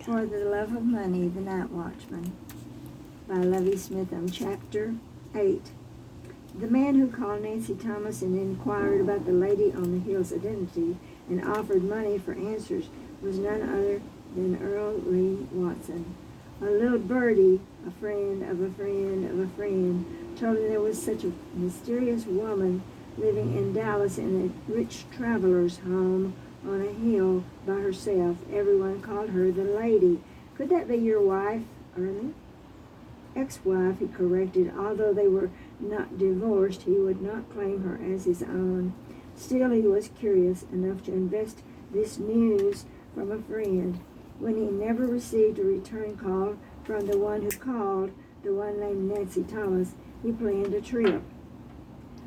For the Love of Money, The Night Watchman, by Lovie Smitham. Chapter 8. The man who called Nancy Thomas and inquired about the lady on the hill's identity and offered money for answers was none other than Earl Lee Watson. A little birdie, a friend of a friend of a friend, told him there was such a mysterious woman living in Dallas in a rich traveler's home on a hill by herself. Everyone called her the lady. Could that be your wife, Early? Ex-wife, he corrected. Although they were not divorced, he would not claim her as his own. Still, he was curious enough to invest this news from a friend. When he never received a return call from the one who called, the one named Nancy Thomas, he planned a trip.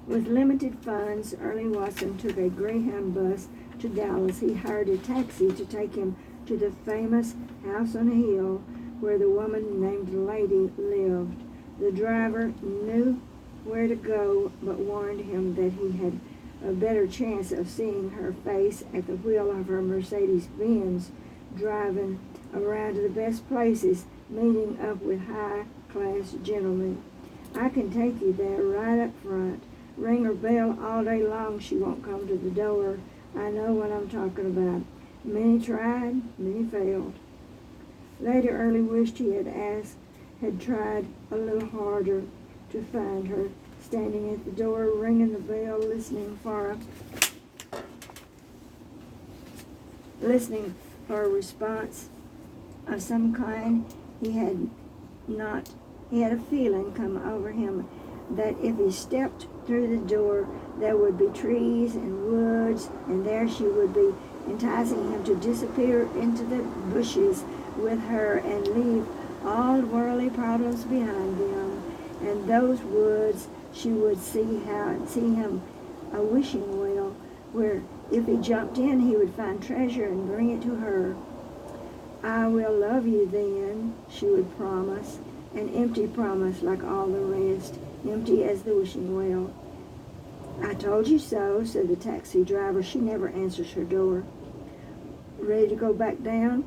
With limited funds, Early Watson took a Greyhound bus to Dallas. He hired a taxi to take him to the famous house on a hill where the woman named Lady lived. The driver knew where to go, but warned him that he had a better chance of seeing her face at the wheel of her Mercedes-Benz, driving around to the best places, meeting up with high-class gentlemen. I can take you there right up front. Ring her bell all day long, she won't come to the door. I know what I'm talking about. Many tried, many failed. Later, Early wished he had tried a little harder to find her, standing at the door, ringing the bell, listening for a response of some kind. He had a feeling come over him that if he stepped through the door, there would be trees and woods, and there she would be, enticing him to disappear into the bushes with her and leave all worldly problems behind him. And those woods, she would see him a wishing well, where if he jumped in, he would find treasure and bring it to her. I will love you then, she would promise, an empty promise like all the rest, empty as the wishing well. I told you so, said the taxi driver. She never answers her door. Ready to go back down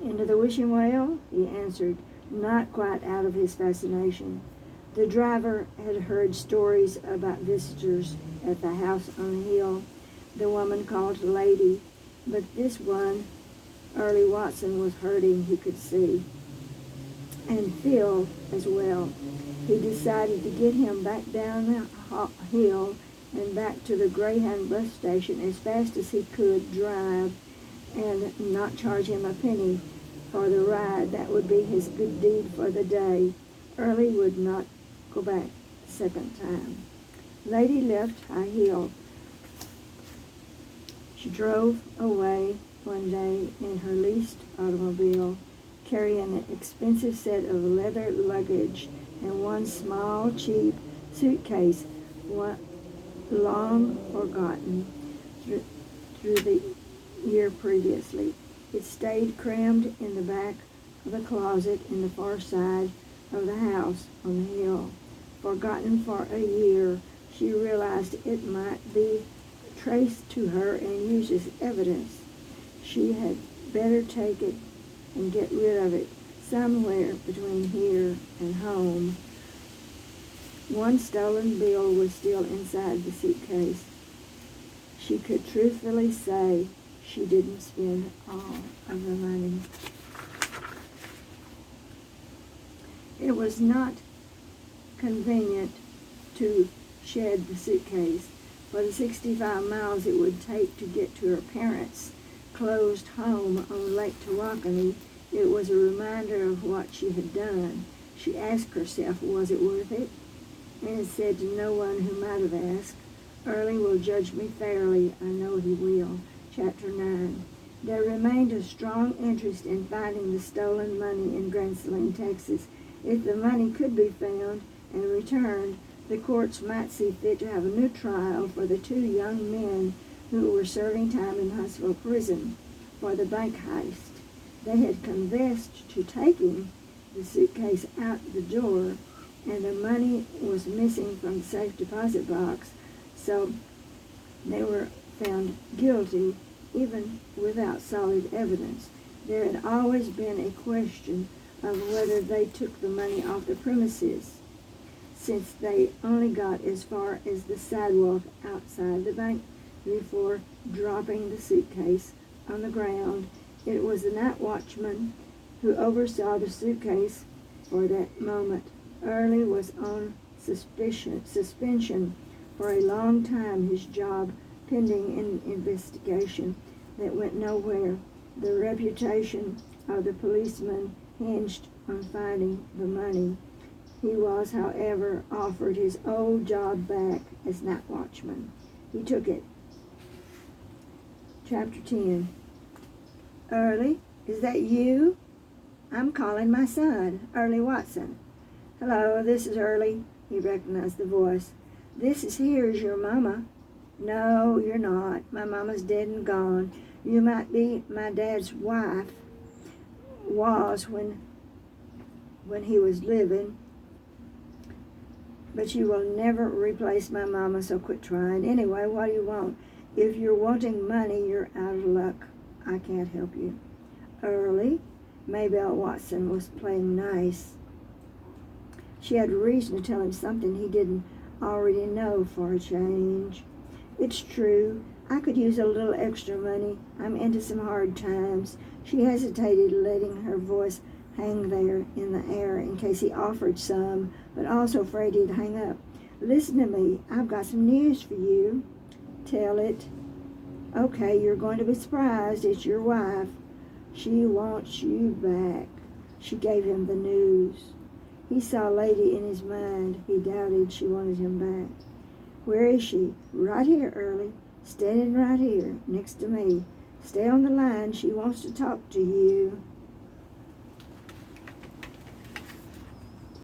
into the wishing well? He answered, not quite out of his fascination. The driver had heard stories about visitors at the house on the hill, the woman called Lady, but this one, Early Watson, was hurting, he could see, and feel as well. He decided to get him back down the hill and back to the Greyhound bus station as fast as he could drive, and not charge him a penny for the ride. That would be his good deed for the day. Early would not go back the second time. Lady left High Hill. She drove away one day in her leased automobile, carrying an expensive set of leather luggage and one small, cheap suitcase, long forgotten through the year previously. It stayed crammed in the back of a closet in the far side of the house on the hill. Forgotten for a year, she realized it might be traced to her and used as evidence. She had better take it and get rid of it somewhere between here and home. One stolen bill was still inside the suitcase. She could truthfully say she didn't spend all of the money. It was not convenient to shed the suitcase. For the 65 miles it would take to get to her parents' closed home on Lake Tawakoni, it was a reminder of what she had done. She asked herself, was it worth it? And said to no one who might have asked, Early will judge me fairly. I know he will. Chapter 9. There remained a strong interest in finding the stolen money in Grand Saline, Texas. If the money could be found and returned, the courts might see fit to have a new trial for the two young men who were serving time in Huntsville prison for the bank heist. They had confessed to taking the suitcase out the door, and the money was missing from the safe deposit box, so they were found guilty even without solid evidence. There had always been a question of whether they took the money off the premises, since they only got as far as the sidewalk outside the bank before dropping the suitcase on the ground. It was the night watchman who oversaw the suitcase for that moment. Early was on suspension for a long time, his job pending an investigation that went nowhere. The reputation of the policeman hinged on finding the money. He was, however, offered his old job back as night watchman. He took it. Chapter 10. Early, is that you? I'm calling my son, Early Watson. Hello, this is Early. He recognized the voice. This here's your mama. No, you're not. My mama's dead and gone. You might be my dad's wife. Was when he was living. But you will never replace my mama, so quit trying. Anyway, what do you want? If you're wanting money, you're out of luck. I can't help you. Early, Maybelle Watson was playing nice. She had reason to tell him something he didn't already know for a change. It's true. I could use a little extra money. I'm into some hard times. She hesitated, letting her voice hang there in the air in case he offered some, but also afraid he'd hang up. Listen to me. I've got some news for you. Tell it. Okay, you're going to be surprised. It's your wife. She wants you back. She gave him the news. He saw a lady in his mind. He doubted she wanted him back. Where is she? Right here, Early. Standing right here, next to me. Stay on the line. She wants to talk to you.